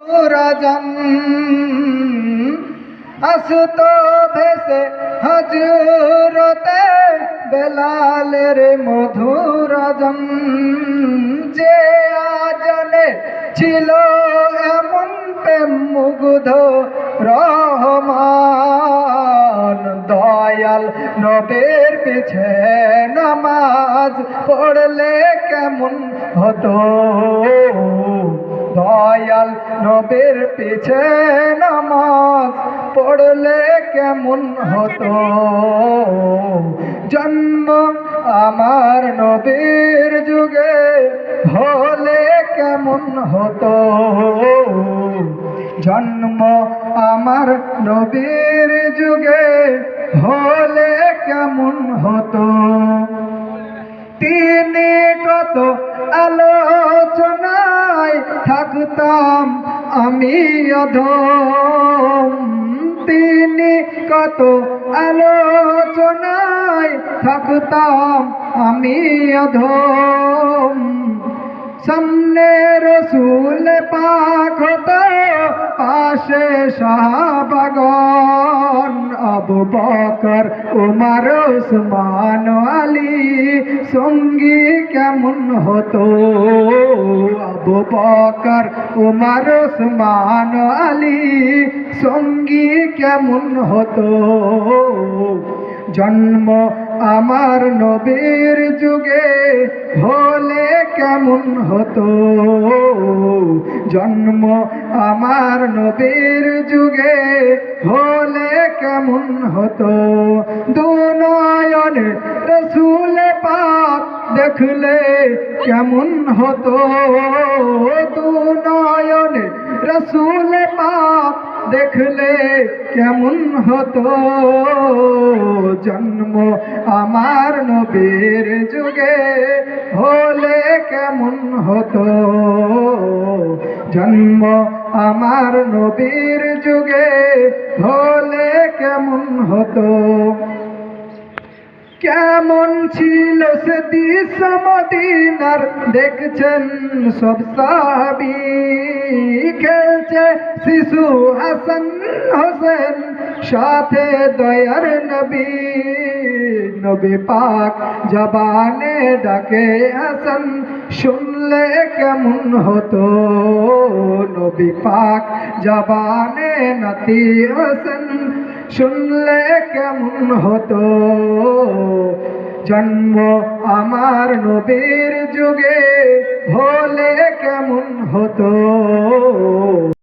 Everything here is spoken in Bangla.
রাজন আসত ভেসে হজরতে বেলালের মধুরাজন যে আজনে ছিল এমন প্রেম মুগ্ধ রহমান দয়াল নবীর পিছে নামাজ পড়লে কেমন হতো দয়াল নবীর পিছে নামাজ পড়লে কেমন হতো জন্ম আমার নবীর যুগে হলে কেমন হতো জন্ম আমার নবীর যুগে হলে কেমন হতো তিনি কত আলোচনায় থাকতাম আমি অধম তিনি কত আলোচনায় থাকতাম আমি অধম সামনে রসুল পাক হতো পাশে সাহাবাগণ আবু বকর উমর উসমান আলী সঙ্গী কেমন হতো আবু বকর উমর উসমান আলী সঙ্গী কেমন হতো জন্ম আমার নবীর যুগে হলে কেমন হতো জন্ম আমার নবীর যুগে হলে কেমন হতো দুনয়নে রসুল পাক দেখলে কেমন হতো দুনয়নে রসুল পাক দেখলে কেমন হতো জন্ম আমার নবীর যুগে হলে কেমন হতো জন্ম আমার নবীর যুগে হলে কেমন হতো কেমন ছিল সে দিস মদিনার দেখছেন সব সাহাবী খেলছে শিশু হাসান হোসেন সাথে দয়ার নবী নবী পাক জবানে ডাকে হাসান শুনলে কেমন হতো নবী পাক জবানে নাতি হাসান শুনলে কেমন হতো জন্ম আমার নবীর যুগে হলে কেমন হতো